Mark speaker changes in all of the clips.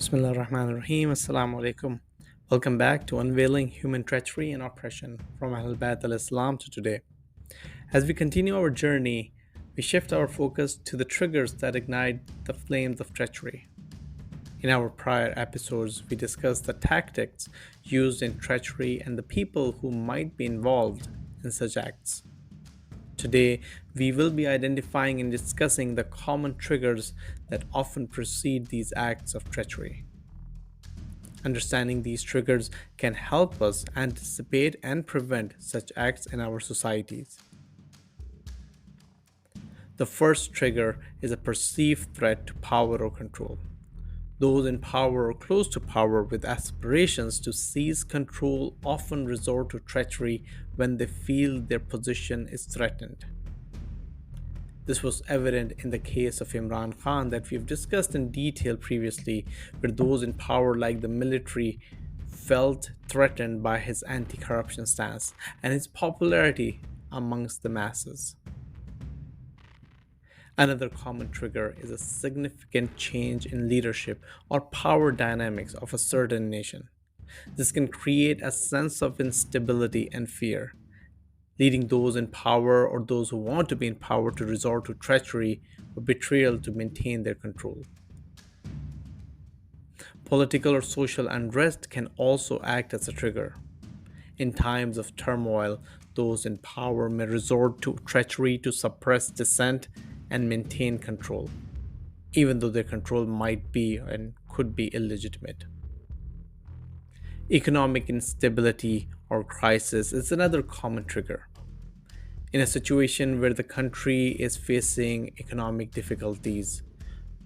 Speaker 1: Bismillah ar-Rahman ar-Rahim. Assalamu alaikum. Welcome back to Unveiling Human Treachery and Oppression from Ahlul Bayt AS to today. As we continue our journey, we shift our focus to the triggers that ignite the flames of treachery. In our prior episodes, we discussed the tactics used in treachery and the people who might be involved in such acts. Today, we will be identifying and discussing the common triggers that often precede these acts of treachery. Understanding these triggers can help us anticipate and prevent such acts in our societies. The first trigger is a perceived threat to power or control. Those in power or close to power with aspirations to seize control often resort to treachery when they feel their position is threatened. This was evident in the case of Imran Khan that we've discussed in detail previously, where those in power, like the military, felt threatened by his anti corruption stance and his popularity amongst the masses. Another common trigger is a significant change in leadership or power dynamics of a certain nation. This can create a sense of instability and fear, leading those in power or those who want to be in power to resort to treachery or betrayal to maintain their control. Political or social unrest can also act as a trigger. In times of turmoil, those in power may resort to treachery to suppress dissent and maintain control, even though their control might be and could be illegitimate. Economic instability or crisis is another common trigger. In a situation where the country is facing economic difficulties,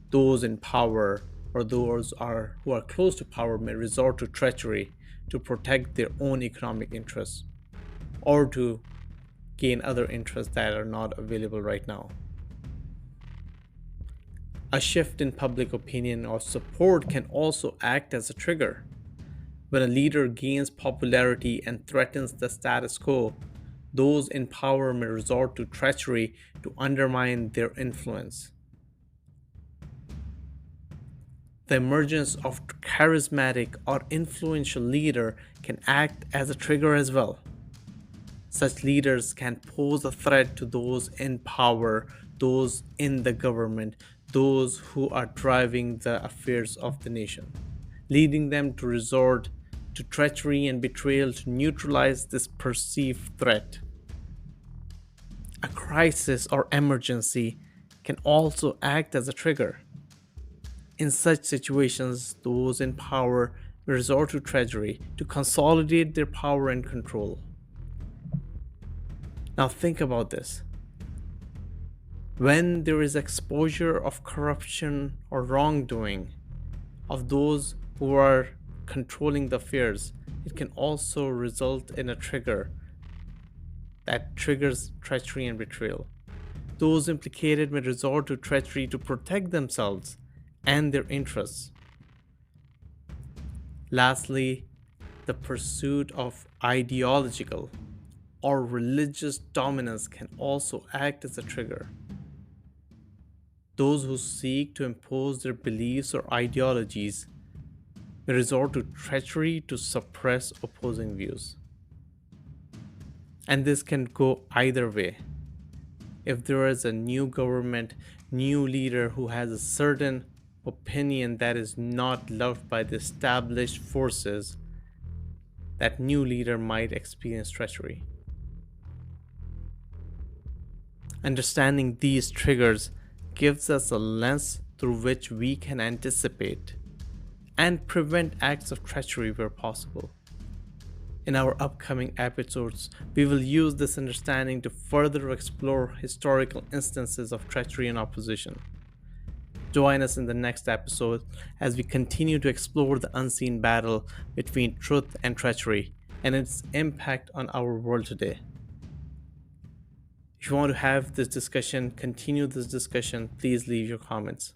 Speaker 1: those in power or who are close to power may resort to treachery to protect their own economic interests or to gain other interests that are not available right now. A shift in public opinion or support can also act as a trigger. When a leader gains popularity and threatens the status quo, those in power may resort to treachery to undermine their influence. The emergence of charismatic or influential leader can act as a trigger as well. Such leaders can pose a threat to those in power, those in the government, those who are driving the affairs of the nation, leading them to resort to treachery and betrayal to neutralize this perceived threat. A crisis or emergency can also act as a trigger. In such situations, those in power may resort to treachery to consolidate their power and control. Now, think about this. When there is exposure of corruption or wrongdoing of those who are controlling the affairs, it can also result in a trigger that triggers treachery and betrayal. Those implicated may resort to treachery to protect themselves and their interests. Lastly, the pursuit of ideological or religious dominance can also act as a trigger. Those who seek to impose their beliefs or ideologies may resort to treachery to suppress opposing views. And this can go either way. If there is a new government, new leader who has a certain opinion that is not loved by the established forces, that new leader might experience treachery. Understanding these triggers gives us a lens through which we can anticipate and prevent acts of treachery where possible. In our upcoming episodes, we will use this understanding to further explore historical instances of treachery and opposition. Join us in the next episode as we continue to explore the unseen battle between truth and treachery and its impact on our world today. If you want to have this discussion, continue this discussion, please leave your comments.